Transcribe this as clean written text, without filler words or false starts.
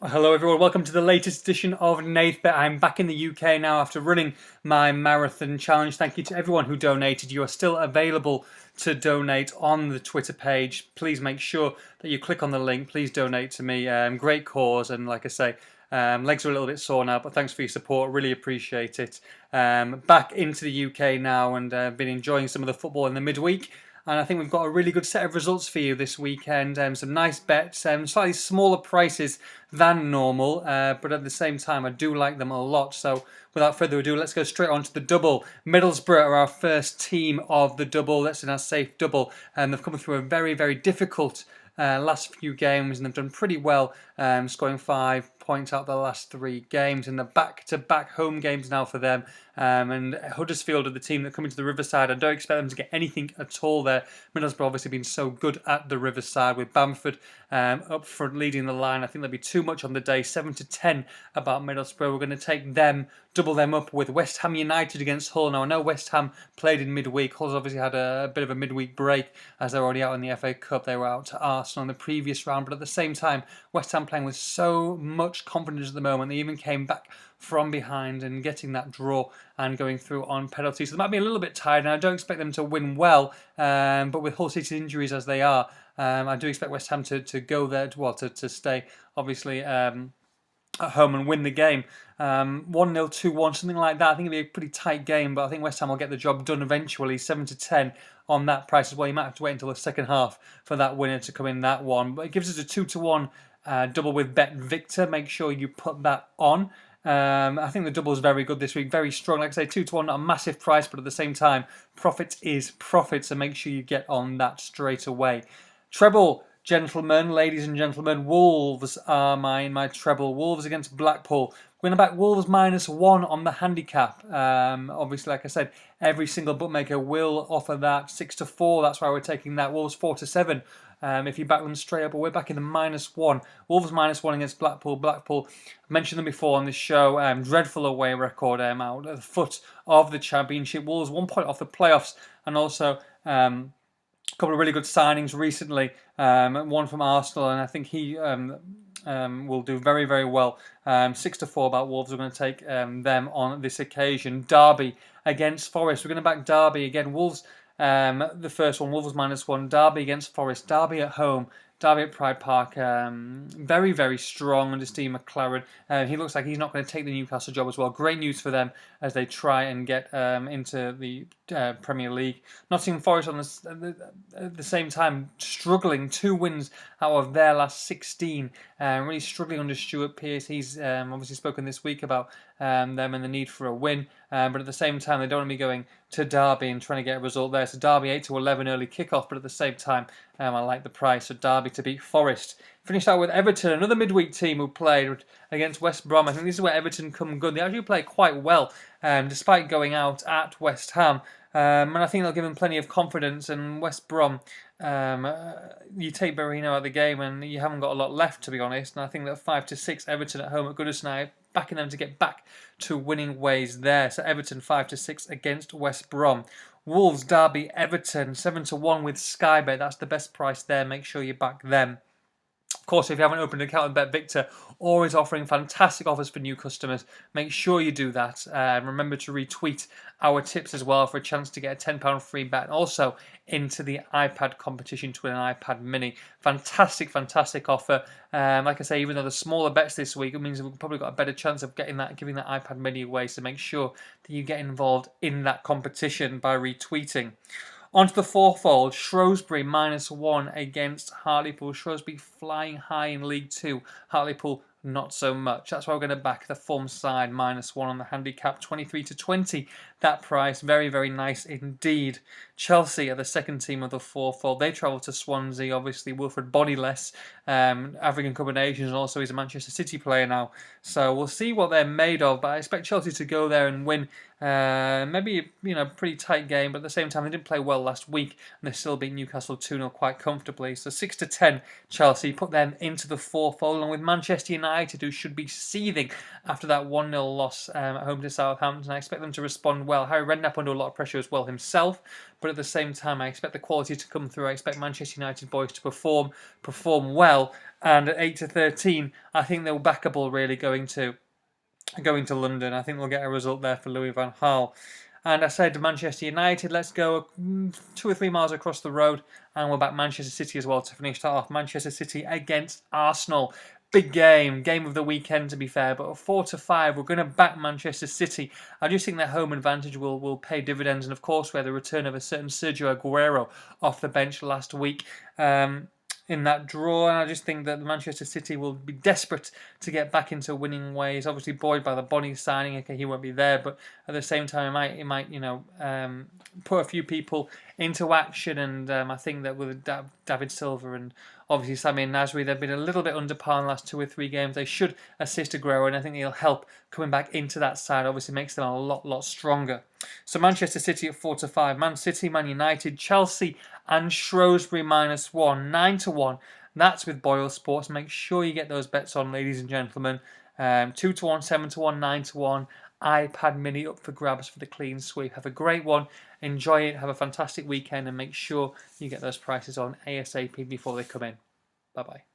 Hello everyone, welcome to the latest edition of Nathbet. I'm back in the UK now after running my marathon challenge. Thank you to everyone who donated. You are still available to donate on the Twitter page. Please make sure that you click on the link. Please donate to me. Great cause, and like I say, legs are a little bit sore now, but thanks for your support. Really appreciate it. Back into the UK now, and been enjoying some of the football in the midweek. And I think we've got a really good set of results for you this weekend. Some nice bets, slightly smaller prices than normal, but at the same time, I do like them a lot. So without further ado, let's go straight on to the double. Middlesbrough are our first team of the double. That's in our safe double. And they've come through a very, very difficult last few games, and they've done pretty well, scoring 5 points out the last 3 games, and the back-to-back home games now for them. And Huddersfield are the team that come into the Riverside. I don't expect them to get anything at all there. Middlesbrough obviously been so good at the Riverside, with Bamford up front leading the line. I think there'll be too much on the day. 7-10 about Middlesbrough. We're going to take them, double them up with West Ham United against Hull. Now I know West Ham played in midweek. Hull's obviously had a bit of a midweek break as they're already out in the FA Cup. They were out to Arsenal in the previous round, but at the same time, West Ham playing with so much confidence at the moment. They even came back from behind and getting that draw and going through on penalties. So they might be a little bit tired, and I don't expect them to win well. But with Hull City's injuries as they are, I do expect West Ham to go there, to stay, obviously, at home and win the game. 1-0, 2-1, something like that. I think it'll be a pretty tight game, but I think West Ham will get the job done eventually. 7-10 on that price as well. You might have to wait until the second half for that winner to come in that one. But it gives us a 2-1 double with Bet Victor. Make sure you put that on. I think the double is very good this week, very strong. Like I say, 2-1, not a massive price, but at the same time, profit is profit, so make sure you get on that straight away. Treble, gentlemen, ladies and gentlemen, Wolves are my treble. Wolves against Blackpool. We're going to back Wolves -1 on the handicap. Obviously, like I said, every single bookmaker will offer that 6-4. That's why we're taking that. Wolves 4-7. If you back them straight up, but we're back in the -1. Wolves -1 against Blackpool. Blackpool, I've mentioned them before on this show. Dreadful away record out at the foot of the Championship. Wolves 1 point off the playoffs, and also a couple of really good signings recently. One from Arsenal, and I think he will do very, very well. 6-4 about Wolves. We're going to take them on this occasion. Derby against Forest. We're going to back Derby again. Wolves. The first one, Wolves -1. Derby against Forest. Derby at home. Derby at Pride Park. Very, very strong under Steve McLaren. He looks like he's not going to take the Newcastle job as well. Great news for them as they try and get into the Premier League. Nottingham Forest at the same time struggling. 2 wins out of their last 16. Really struggling under Stuart Pearce. He's obviously spoken this week about them and the need for a win. But at the same time, they don't want to be going to Derby and trying to get a result there. So Derby 8-11 early kickoff, but at the same time, I like the price. So Derby to beat Forest. Finished out with Everton, another midweek team who played against West Brom. I think this is where Everton come good. They actually play quite well, despite going out at West Ham. And I think they'll give them plenty of confidence. And West Brom, you take Berahino out of the game and you haven't got a lot left, to be honest. And I think that 5-6 Everton at home at Goodison, backing them to get back to winning ways there. So Everton 5-6 against West Brom. Wolves, Derby, Everton 7-1 with Sky Bet. That's the best price there. Make sure you back them. Of course, if you haven't opened an account with Bet Victor, always offering fantastic offers for new customers. Make sure you do that. Remember to retweet our tips as well for a chance to get a £10 free bet. And also into the iPad competition to win an iPad mini. Fantastic, fantastic offer. Like I say, even though the smaller bets this week, it means we've probably got a better chance of giving that iPad mini away. So make sure that you get involved in that competition by retweeting. On to the fourfold, Shrewsbury -1 against Hartlepool. Shrewsbury flying high in League 2. Hartlepool not so much. That's why we're going to back the form side -1 on the handicap, 23-20. That price, very, very nice indeed. Chelsea are the second team of the fourfold. They travel to Swansea. Obviously, Wilfred Bodyless, African Cup of Nations, and also he's a Manchester City player now. So we'll see what they're made of. But I expect Chelsea to go there and win. Maybe pretty tight game, but at the same time they didn't play well last week, and they still beat Newcastle 2-0 quite comfortably. So 6-10 Chelsea, put them into the fourfold, along with Manchester United. United, who should be seething after that 1-0 loss at home to Southampton. I expect them to respond well. Harry Redknapp under a lot of pressure as well himself, but at the same time, I expect the quality to come through. I expect Manchester United boys to perform well, and at 8-13, I think they'll backable really going to London. I think we'll get a result there for Louis van Gaal. And I said to Manchester United, let's go 2 or 3 miles across the road, and we'll back Manchester City as well to finish that off. Manchester City against Arsenal. Big game of the weekend to be fair, but at 4-5, we're going to back Manchester City. I just think their home advantage will pay dividends, and of course we had the return of a certain Sergio Aguero off the bench last week. In that draw, and I just think that Manchester City will be desperate to get back into winning ways. Obviously, buoyed by the Bonnie signing. Okay, he won't be there, but at the same time, it might put a few people into action. And I think that with David Silva and obviously Samir Nasri, they've been a little bit under par in the last 2 or 3 games. They should assist Aguero, and I think he'll help coming back into that side. Obviously, makes them a lot stronger. So Manchester City at 4-5, Man City, Man United, Chelsea, and Shrewsbury -1, 9-1. That's with Boyle Sports. Make sure you get those bets on, ladies and gentlemen. 2-1, 7-1, 9-1. iPad Mini up for grabs for the clean sweep. Have a great one. Enjoy it. Have a fantastic weekend, and make sure you get those prices on ASAP before they come in. Bye bye.